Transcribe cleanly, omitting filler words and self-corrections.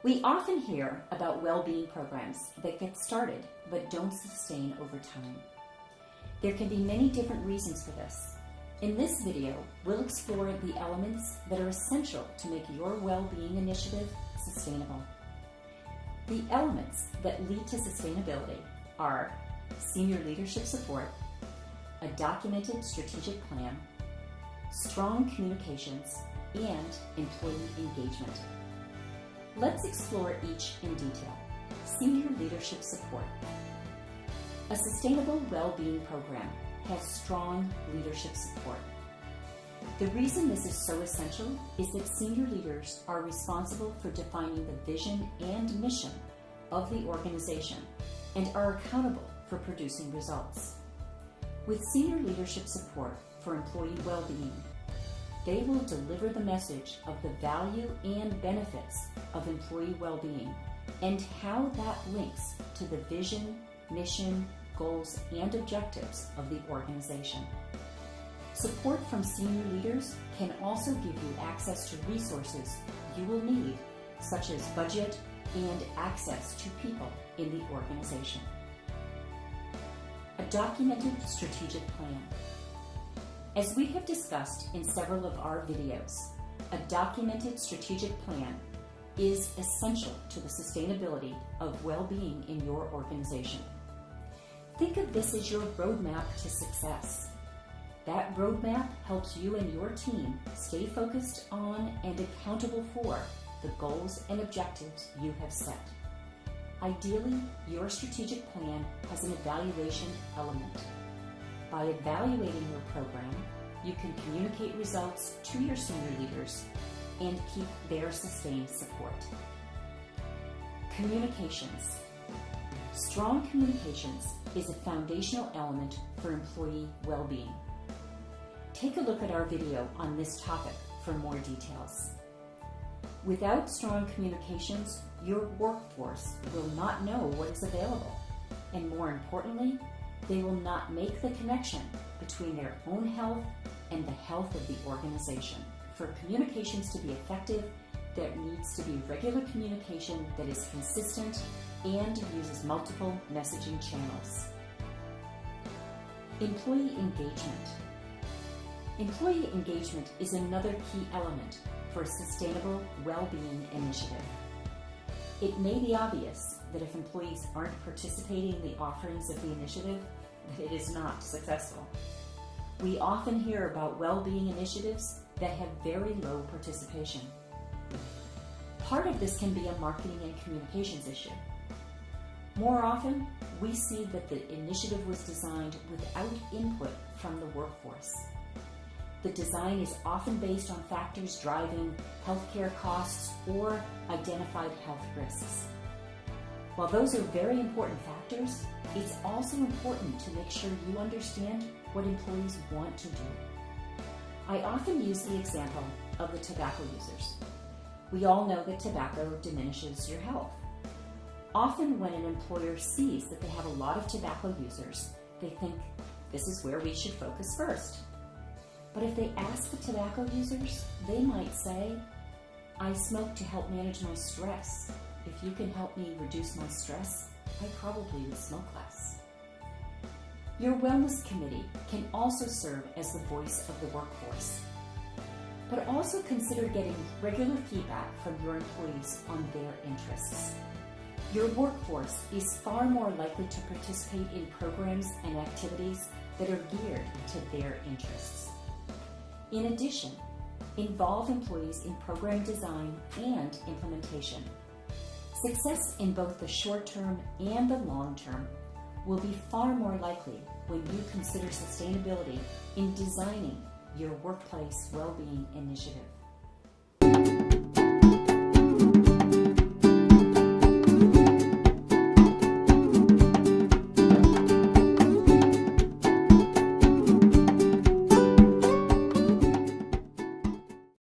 We often hear about well-being programs that get started but don't sustain over time. There can be many different reasons for this. In this video, we'll explore the elements that are essential to make your well-being initiative sustainable. The elements that lead to sustainability are senior leadership support, a documented strategic plan, strong communications, and employee engagement. Let's explore each in detail. Senior leadership support. A sustainable well-being program has strong leadership support. The reason this is so essential is that senior leaders are responsible for defining the vision and mission of the organization and are accountable for producing results. With senior leadership support for employee well-being, they will deliver the message of the value and benefits of employee well-being and how that links to the vision, mission, goals, and objectives of the organization. Support from senior leaders can also give you access to resources you will need, such as budget and access to people in the organization. A documented strategic plan. As we have discussed in several of our videos, a documented strategic plan is essential to the sustainability of well-being in your organization. Think of this as your roadmap to success. That roadmap helps you and your team stay focused on and accountable for the goals and objectives you have set. Ideally, your strategic plan has an evaluation element. By evaluating your program, you can communicate results to your senior leaders and keep their sustained support. Communications. Strong communications is a foundational element for employee well-being. Take a look at our video on this topic for more details. Without strong communications, your workforce will not know what is available, and more importantly, they will not make the connection between their own health and the health of the organization. For communications to be effective, there needs to be regular communication that is consistent and uses multiple messaging channels. Employee engagement. Employee engagement is another key element for a sustainable well-being initiative. It may be obvious that if employees aren't participating in the offerings of the initiative, that it is not successful. We often hear about well-being initiatives that have very low participation. Part of this can be a marketing and communications issue. More often, we see that the initiative was designed without input from the workforce. The design is often based on factors driving healthcare costs or identified health risks. While those are very important factors, it's also important to make sure you understand what employees want to do. I often use the example of the tobacco users. We all know that tobacco diminishes your health. Often when an employer sees that they have a lot of tobacco users, they think this is where we should focus first. But if they ask the tobacco users, they might say, I smoke to help manage my stress. If you can help me reduce my stress, I probably would smoke less. Your wellness committee can also serve as the voice of the workforce. But also consider getting regular feedback from your employees on their interests. Your workforce is far more likely to participate in programs and activities that are geared to their interests. In addition, involve employees in program design and implementation. Success in both the short term and the long term will be far more likely when you consider sustainability in designing your workplace well-being initiative.